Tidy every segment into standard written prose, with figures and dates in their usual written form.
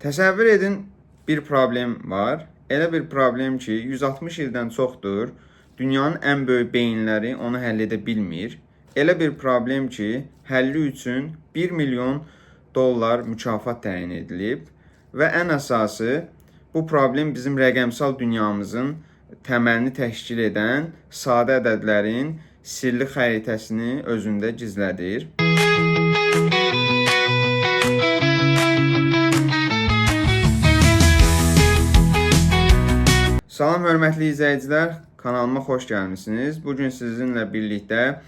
Təsəvvür edin, bir problem var. Elə bir problem ki, 160 ildən çoxdur, dünyanın ən böyük beyinləri onu həll edə bilmir. Elə bir problem ki, həlli üçün 1 milyon dollar mükafat təyin edilib və ən əsası, bu problem bizim rəqəmsal dünyamızın təməlini təşkil edən sadə ədədlərin sirli xəritəsini özündə gizlədir. Salam hörmətli izləyicilər, kanalıma xoş gəlmisiniz. Bugün sizinlə birlikdə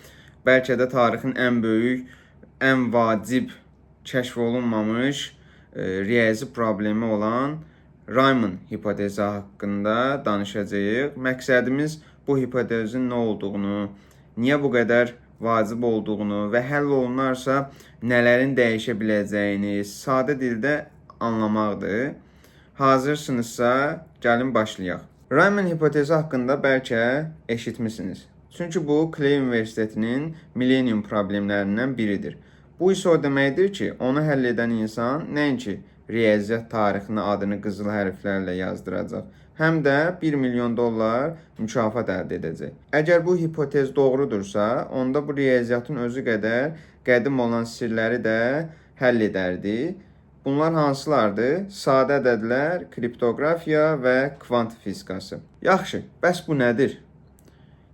bəlkə də tarixin ən böyük, ən vacib kəşf olunmamış riyazi problemi olan Riemann hipotezi haqqında danışacağıq. Məqsədimiz bu hipotezin nə olduğunu, niyə bu qədər vacib olduğunu və həll olunarsa nələrin dəyişə biləcəyini sadə dildə anlamaqdır. Hazırsınızsa, gəlin başlayaq. Riemann hipotezi haqqında bəlkə eşitmisiniz. Çünki bu Clay Universitetinin millenium problemlərindən biridir. Bu isə o deməkdir ki, onu həll edən insan nəinki riyaziyyat tarixini adını qızıl hərflərlə yazdıracaq, həm də 1 milyon dollar mükafat əldə edəcək. Əgər bu hipotez doğrudursa, onda bu riyaziyyatın özü qədər qədim olan sirləri də həll edərdi. Bunlar hansılardır? Sadə ədədlər, kriptoqrafiya və kvant fizikası. Yaxşı, bəs bu nədir?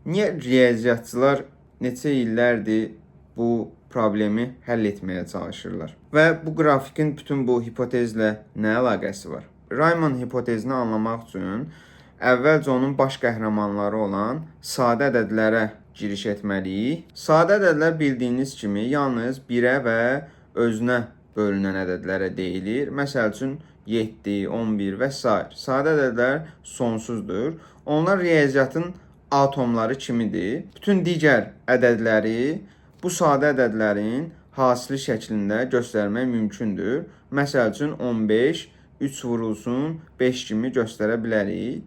Niyə riyaziyyatçılar neçə illərdir bu problemi həll etməyə çalışırlar? Və bu qrafikin bütün bu hipotezlə nə əlaqəsi var? Riemann hipotezini anlamaq üçün əvvəlcə onun baş qəhrəmanları olan sadə ədədlərə giriş etməliyik. Sadə ədədlər bildiyiniz kimi yalnız 1-ə və özünə bölünən ədədlərə deyilir. Məsəl üçün 7, 11 və s. Sadə ədədlər sonsuzdur. Onlar riyaziyyatın atomları kimidir. Bütün digər ədədləri bu sadə ədədlərin hasili şəklində göstərmək mümkündür. Məsəl üçün 15, 3 vurulsun 5 kimi göstərə bilərik.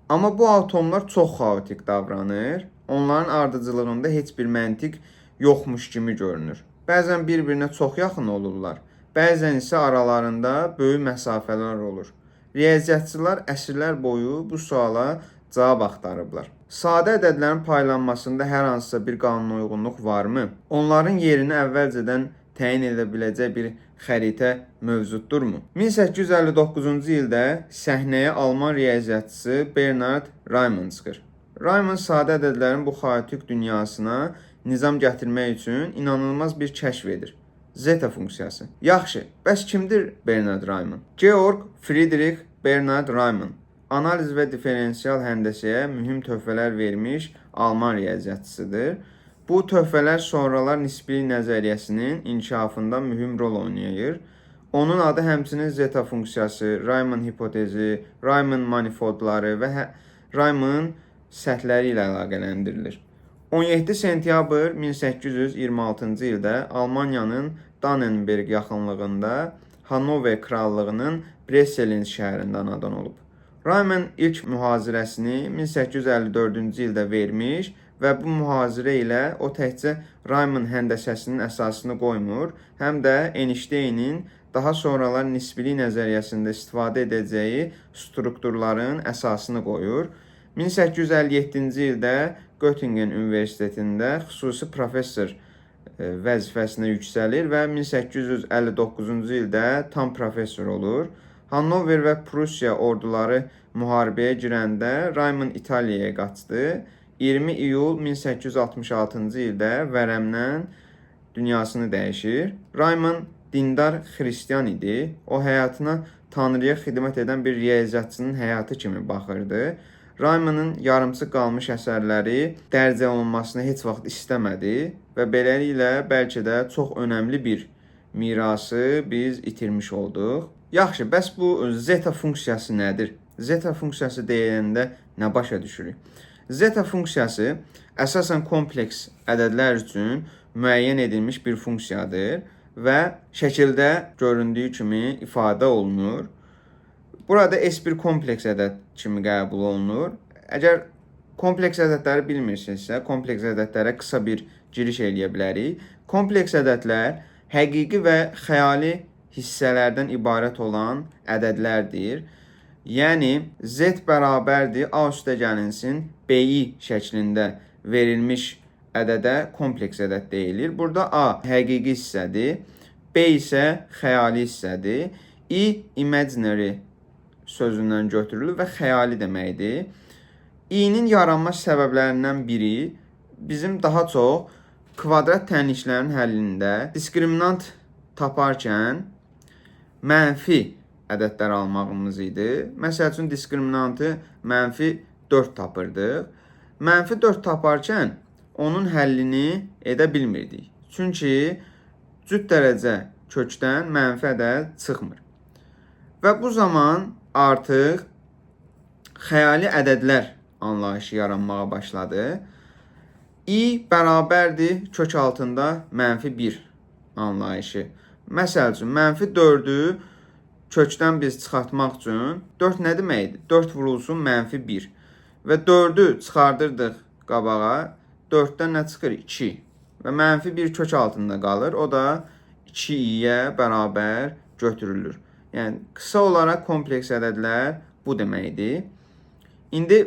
Amma bu atomlar çox xaotik davranır. Onların ardıcılığında heç bir məntiq yoxmuş kimi görünür. Bəzən bir-birinə çox yaxın olurlar, bəzən isə aralarında böyük məsafələr olur. Riyaziyyatçılar əsrlər boyu bu suala cavab axtarıblar. Sadə ədədlərin paylanmasında hər hansısa bir qanunauyğunluq varmı? Onların yerini əvvəlcədən təyin edə biləcək bir xəritə mövcuddurmu? 1859-cu ildə səhnəyə Alman riyaziyyatçısı Bernhard Riemann çıxır. Riemann sadə ədədlərin bu xaotik dünyasına nizam gətirmək üçün inanılmaz bir kəşf edir. Zeta funksiyası. Yaxşı, bəs kimdir Bernhard Riemann? Georg Friedrich Bernhard Riemann. Analiz və diferensial həndəsəyə mühüm töhfələr vermiş Alman riyaziyyatçısıdır. Bu töhfələr sonralar nisbilik nəzəriyyəsinin inkişafında mühüm rol oynayır. Onun adı həmçinin zeta funksiyası, Riemann hipotezi, Riemann manifoldları və Riemann səthləri ilə əlaqələndirilir. 17 sentyabr 1826-cı ildə Almaniyanın Dannenberg yaxınlığında Hanover Krallığının Breselin şəhərində anadan olub. Riemann ilk mühazirəsini 1854-cü ildə vermiş və bu mühazirə ilə o təkcə Riemann həndəsəsinin əsasını qoymur, həm də Einstein'in daha sonralar nisbilik nəzəriyyəsində istifadə edəcəyi strukturların əsasını qoyur. 1857-ci ildə Göttingen Universitetində xüsusi professor vəzifəsinə yüksəlir və 1859-cu ildə tam professor olur. Hanover və Prussiya orduları müharibəyə girəndə Riemann İtaliyaya qaçdı. 20 iyul 1866-cı ildə vərəmdən dünyasını dəyişir. Riemann dindar xristian idi. O həyatına Tanrıya xidmət edən bir riyaziyyatçının həyatı kimi baxırdı. Riemannın yarımçıq qalmış əsərləri dərc olunmasını heç vaxt istəmədi və beləliklə bəlkə də çox önəmli bir mirası biz itirmiş olduq. Yaxşı, bəs bu zeta funksiyası nədir? Zeta funksiyası deyiləndə nə başa düşürük? Zeta funksiyası əsasən kompleks ədədlər üçün müəyyən edilmiş bir funksiyadır və şəkildə göründüyü kimi ifadə olunur. Burada S1 kompleks ədəd kimi qəbul olunur. Əgər kompleks ədədləri bilmirsinizsə, kompleks ədədlərə qısa bir giriş eləyə bilərik. Kompleks ədədlər həqiqi və xəyali hissələrdən ibarət olan ədədlərdir. Yəni z bərabərdir a üstə gəlinsin b-i şəklində verilmiş ədədə kompleks ədəd deyilir. Burada a həqiqi hissədir, b isə xəyali hissədir. I imaginary sözündən götürülür və xəyali deməkdir. I-nin yaranma səbəblərindən biri bizim daha çox kvadrat tənliklərin həllində diskriminant taparkən mənfi ədədlər almağımız idi. Məsəl üçün diskriminantı mənfi 4 tapırdıq. Mənfi 4 taparkən onun həllini edə bilmirdik. Çünki cüt dərəcə kökdən mənfi ədəd çıxmır. Və bu zaman artıq xəyali ədədlər anlayışı yaranmağa başladı. I bərabərdir kök altında mənfi 1 anlayışı. Məsəl üçün, mənfi 4-ü kökdən biz çıxartmaq üçün 4 nə deməkdir? 4 vurulsun mənfi 1. Və 4-ü çıxardırdıq qabağa. 4-dən nə çıxır? 2. Və mənfi 1 kök altında qalır. O da 2i-yə bərabər götürülür. Yəni, qısa olaraq kompleks ədədlər bu deməkdir. İndi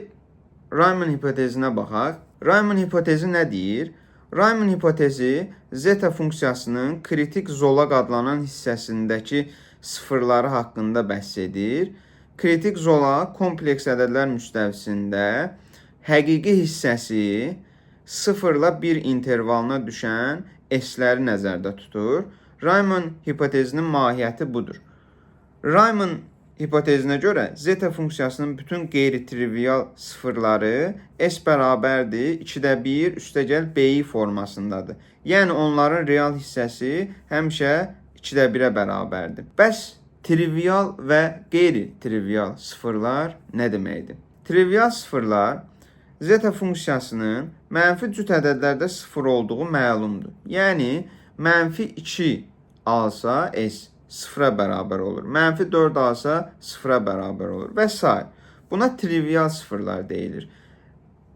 Rayman hipotezinə baxaq. Rayman hipotezi nə deyir? Rayman hipotezi zeta funksiyasının kritik zolaq adlanan hissəsindəki sıfırları haqqında bəhs edir. Kritik zolaq kompleks ədədlər müstəvisində həqiqi hissəsi 0 ilə 1 intervalına düşən s-ləri nəzərdə tutur. Rayman hipotezinin mahiyyəti budur. Rayman hipotezinə görə zeta funksiyasının bütün qeyri-trivial sıfırları s bərabərdir 2də 1 üstəgəl b-i formasındadır. Yəni onların real hissəsi həmişə 2də 1-ə bərabərdir. Bəs trivial və qeyri-trivial sıfırlar nə deməkdir? Trivial sıfırlar zeta funksiyasının mənfi cüt ədədlərdə sıfır olduğu məlumdur. Yəni mənfi 2 alsa s sıfıra bərabər olur. Mənfi 4 alsa sıfıra bərabər olur və s. Buna trivial sıfırlar deyilir.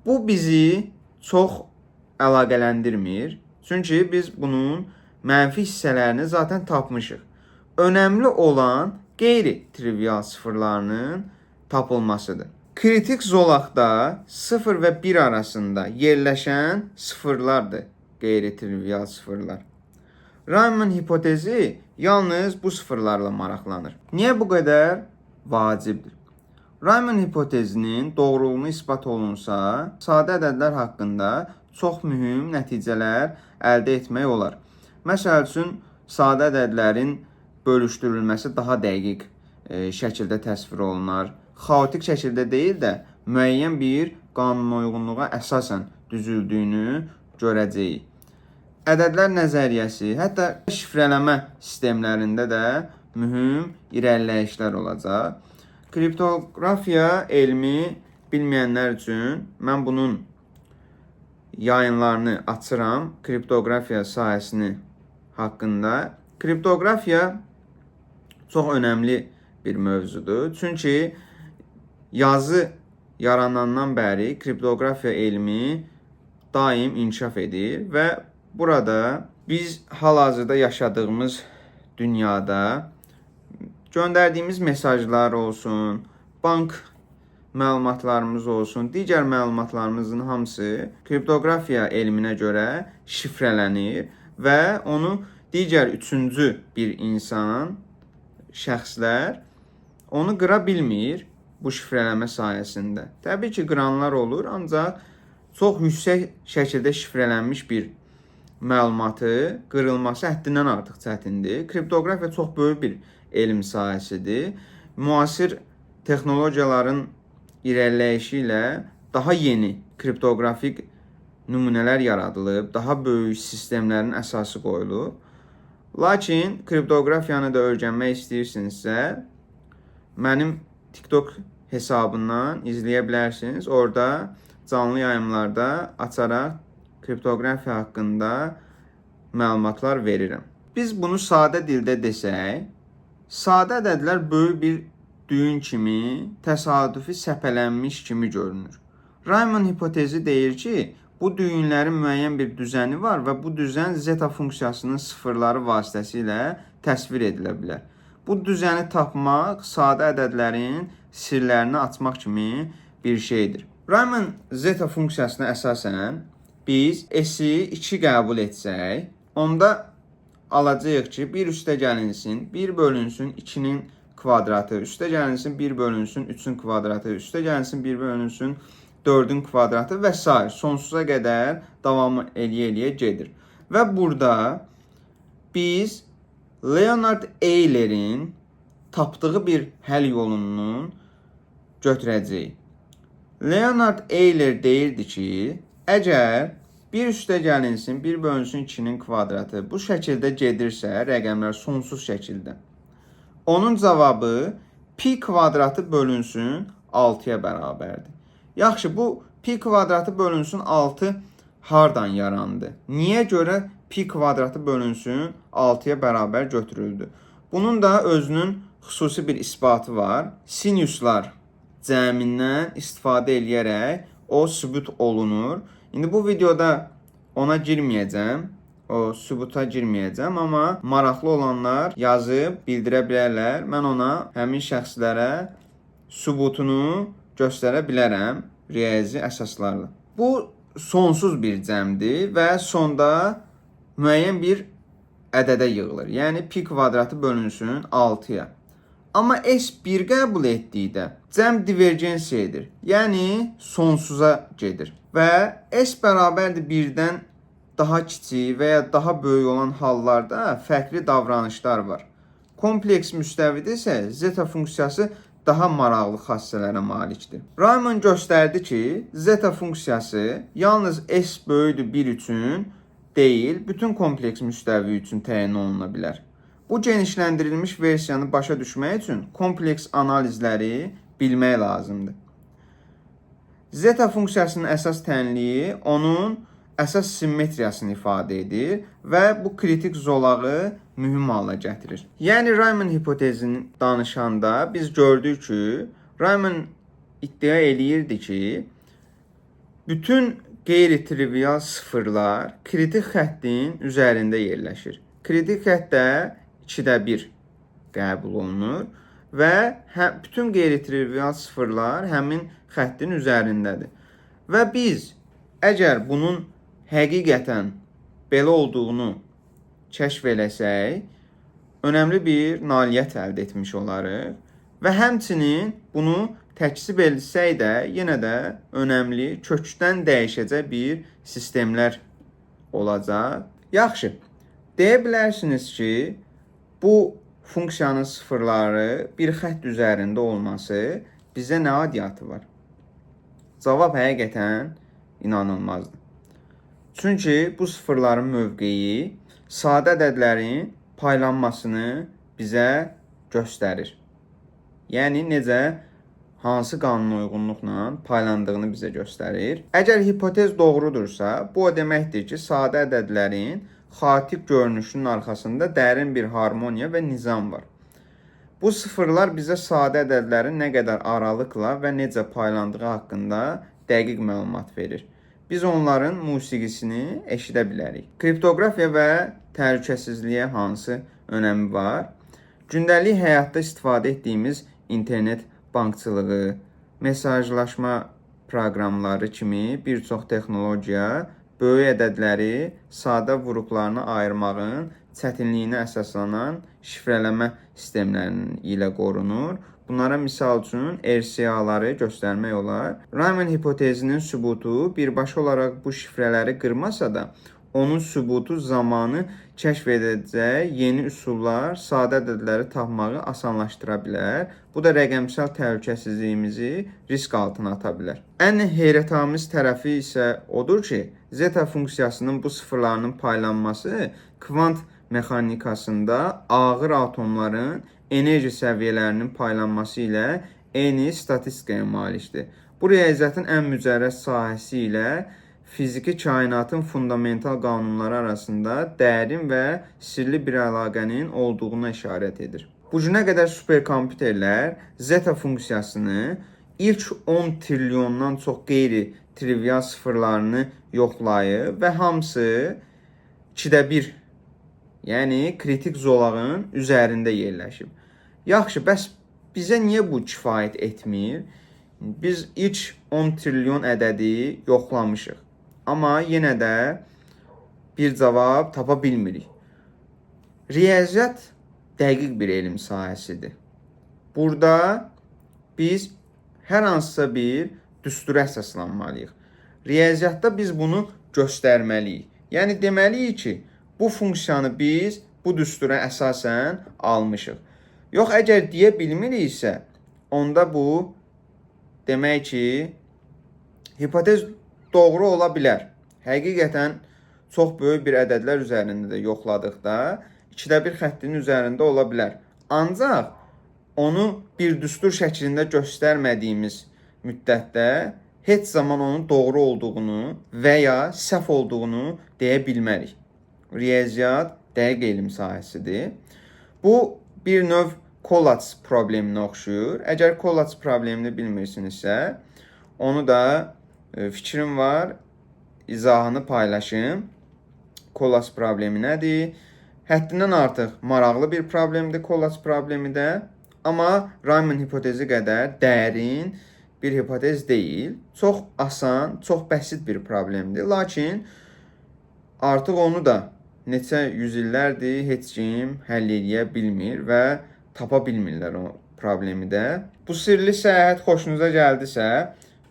Bu bizi çox əlaqələndirmir. Çünki biz bunun mənfi hissələrini zaten tapmışıq. Önəmli olan qeyri-trivial sıfırlarının tapılmasıdır. Kritik zolaqda 0 və 1 arasında yerləşən sıfırlardır qeyri-trivial sıfırlar. Rayman hipotezi yalnız bu sıfırlarla maraqlanır. Niyə bu qədər vacibdir? Rayman hipotezinin doğruluğunu isbat olunsa, sadə ədədlər haqqında çox mühüm nəticələr əldə etmək olar. Məsəl üçün, sadə ədədlərin bölüşdürülməsi daha dəqiq şəkildə təsvir olunar. Xaotik şəkildə deyil də, müəyyən bir qanuna uyğunluğa əsasən düzüldüyünü görəcəyik. Ədədlər nəzəriyyəsi, hətta şifrələmə sistemlərində də mühüm irəliləyişlər olacaq. Kriptoqrafiya elmi bilməyənlər üçün mən bunun yayınlarını açıram. Kriptoqrafiya sahəsini haqqında. Kriptoqrafiya çox önəmli bir mövzudur. Çünki yazı yaranandan bəri kriptoqrafiya elmi daim inkişaf edir və burada biz hal-hazırda yaşadığımız dünyada göndərdiyimiz mesajlar olsun, bank məlumatlarımız olsun, digər məlumatlarımızın hamısı kriptoqrafiya elminə görə şifrələnir və onu digər üçüncü bir insan, şəxslər onu qıra bilmir bu şifrələmə sayəsində. Təbii ki, qıranlar olur, ancaq çox yüksək şəkildə şifrələnmiş bir məlumatı qırılması həddindən artıq çətindir. Kriptoqrafiya çox böyük bir elm sahəsidir. Müasir texnologiyaların irəliləyişi ilə daha yeni kriptoqrafik nümunələr yaradılıb, daha böyük sistemlərin əsası qoyulub. Lakin kriptoqrafiyanı da öyrənmək istəyirsinizsə, mənim TikTok hesabından izləyə bilərsiniz. Orada canlı yayımlarda açaraq kriptoqrafiya haqqında məlumatlar verirəm. Biz bunu sadə dildə desək, sadə ədədlər böyük bir düyün kimi, təsadüfi səpələnmiş kimi görünür. Rayman hipotezi deyir ki, bu düyünlərin müəyyən bir düzəni var və bu düzən zeta funksiyasının sıfırları vasitəsilə təsvir edilə bilər. Bu düzəni tapmaq sadə ədədlərin sirlərini açmaq kimi bir şeydir. Riemann zeta funksiyasına əsasən biz s-i 2 qəbul etsək, onda alacağıq ki, 1 üstəgəlinsin 1 bölünsün 2-nin kvadratı, üstəgəlinsin 1 bölünsün 3-ün kvadratı, üstəgəlinsin 1 bölünsün 4-ün kvadratı və s. sonsuza qədər davam eləyə gedir. Və burada biz Leonhard Euler'in tapdığı bir həll yolunu götürəcəyik. Leonhard Euler deyirdi ki, əgər 1 üstəgəlinsin 1 bölünsün 2-nin kvadratı bu şəkildə gedirsə, rəqəmlər sonsuz şəkildə, onun cavabı pi kvadratı bölünsün 6-ya bərabərdir. Yaxşı, bu pi kvadratı bölünsün 6 hardan yarandı? Niyə görə pi kvadratı bölünsün 6-ya bərabər götürüldü? Bunun da özünün xüsusi bir isbatı var. Sinuslar cəmindən istifadə edərək o sübut olunur. İndi bu videoda ona girməyəcəm, o sübuta girməyəcəm, amma maraqlı olanlar yazıb bildirə bilərlər. Mən ona həmin şəxslərə sübutunu göstərə bilərəm riyazi əsaslarla. Bu sonsuz bir cəmdir və sonda müəyyən bir ədədə yığılır. Yəni pi kvadratı bölünsün 6-ya. Amma S1 qəbul etdikdə cəm divergensiyadır. Yəni sonsuza gedir. Və S bərabərdir 1-dən daha kiçik və ya daha böyük olan hallarda fərqli davranışlar var. Kompleks müstəvidə isə zeta funksiyası daha maraqlı xassələrə malikdir. Riemann göstərdi ki, zeta funksiyası yalnız S böyükdür 1 üçün deyil, bütün kompleks müstəvi üçün təyin oluna bilər. Bu genişləndirilmiş versiyanı başa düşmək üçün kompleks analizləri bilmək lazımdır. Zeta funksiyasının əsas tənliyi onun əsas simmetriyasını ifadə edir və bu kritik zolağı mühüm hala gətirir. Yəni Riemann hipotezini danışanda biz gördük ki, Riemann iddia eləyirdi ki, bütün qeyri-trivial sıfırlar kritik xəttin üzərində yerləşir. Kritik xəttdə 2də 1 qəbul olunur və bütün qeyri-trivial sıfırlar həmin xəttin üzərindədir. Və biz əgər bunun həqiqətən belə olduğunu kəşf eləsək, önəmli bir nailiyyət əldə etmiş olarıq və həmçinin bunu təkzib etsək də yenə də önəmli, kökdən dəyişəcək bir sistemlər olacaq. Yaxşı, deyə bilərsiniz ki, bu funksiyanın sıfırları bir xətt üzərində olması bizə nə adiyyatı var? Cavab həqiqətən inanılmazdır. Çünki bu sıfırların mövqeyi sadə ədədlərin paylanmasını bizə göstərir. Yəni necə hansı qanuna uyğunluqla paylandığını bizə göstərir. Əgər hipotez doğrudursa, bu o deməkdir ki, sadə ədədlərin xaotik görünüşünün arxasında dərin bir harmoniya və nizam var. Bu sıfırlar bizə sadə ədədlərin nə qədər aralıqla və necə paylandığı haqqında dəqiq məlumat verir. Biz onların musiqisini eşidə bilərik. Kriptoqrafiya və təhlükəsizliyə hansı önəmi var? Gündəlik həyatda istifadə etdiyimiz internet bankçılığı, mesajlaşma proqramları kimi bir çox texnologiya böyük ədədləri sadə vuruqlarına ayırmağın çətinliyinə əsaslanan şifrələmə sistemlərinin ilə qorunur. Bunlara misal üçün RCA-ları göstərmək olar. Riemann hipotezinin sübutu birbaşa olaraq bu şifrələri qırmasa da, onun sübutu zamanı kəşf edəcək yeni üsullar sadə ədədləri tapmağı asanlaşdıra bilər. Bu da rəqəmsal təhlükəsizliyimizi risk altına ata bilər. Ən heyrətamiz tərəfi isə odur ki, zeta funksiyasının bu sıfırlarının paylanması kvant mexanikasında ağır atomların enerji səviyyələrinin paylanması ilə eyni statistikaya malikdir. Bu riyaziyyatın ən mücərrəd sahəsi ilə fiziki kainatın fundamental qanunları arasında dərin və sirli bir əlaqənin olduğuna işarət edir. Bu günə qədər superkompüterlər zeta funksiyasını ilk 10 trilyondan çox qeyri-trivial sıfırlarını yoxlayıb və hamısı 2də 1 Yəni kritik zolağın üzərində yerləşib. Yaxşı, bəs bizə niyə bu kifayət etmir? Biz ilk 10 trilyon ədədi yoxlamışıq. Amma yenə də bir cavab tapa bilmirik. Riyaziyyat dəqiq bir elm sahəsidir. Burada biz hər hansısa bir düstura əsaslanmalıyıq. Riyaziyyatda biz bunu göstərməliyik. Yəni deməliyik ki, bu funksiyanı biz bu düstura əsasən almışıq. Yox, əgər deyə bilmiriksə, onda bu demək ki, hipotez doğru ola bilər. Həqiqətən çox böyük bir ədədlər üzərində də yoxladıqda 2də 1 xəttinin üzərində ola bilər. Ancaq onu bir düstur şəklində göstərmədiyimiz müddətdə heç zaman onun doğru olduğunu və ya səhv olduğunu deyə bilmərik. Riyaziyyat dəqiq elm sahəsidir. Bu bir növ Collatz probleminə oxşuyur. Əgər Collatz problemini bilmirsinizsə, onu da fikrim var, izahını paylaşım. Collatz problemi nədir? Həddindən artıq maraqlı bir problemdir Collatz problemi də. Amma Rayman hipotezi qədər dərin bir hipotez deyil. Çox asan, çox bəsit bir problemdir. Lakin artıq onu da neçə yüz illərdir heç kim həll edə bilmir və tapa bilmirlər o problemi də. Bu sirli səyahət xoşunuza gəldisə,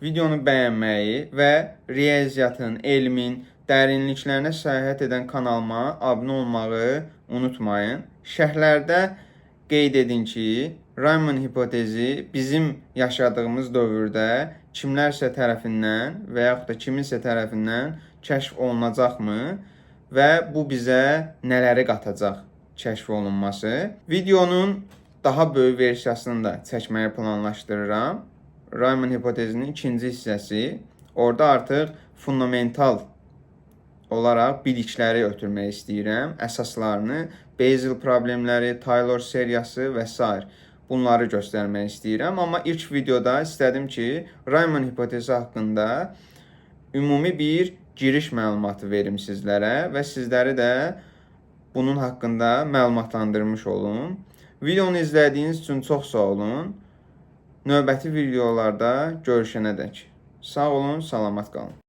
videonu bəyənməyi və riyaziyyatın, elmin dərinliklərinə səyahət edən kanalıma abunə olmağı unutmayın. Şərhlərdə qeyd edin ki, Rayman hipotezi bizim yaşadığımız dövrdə kimlərsə tərəfindən və yaxud da kiminsə tərəfindən kəşf olunacaqmı və bu bizə nələri qatacaq kəşf olunması. Videonun daha böyük versiyasını da çəkməyi planlaşdırıram. Rayman hipotezinin ikinci hissəsi. Orada artıq fundamental olaraq bilikləri ötürmək istəyirəm. Əsaslarını, Bayes problemləri, Taylor seriyası və s. bunları göstərmək istəyirəm. Amma ilk videoda istədim ki, Rayman hipotezi haqqında ümumi bir giriş məlumatı verim sizlərə və sizləri də bunun haqqında məlumatlandırmış olum. Videonu izlədiyiniz üçün çox sağ olun. Növbəti videolarda görüşənədək. Sağ olun, salamat qalın.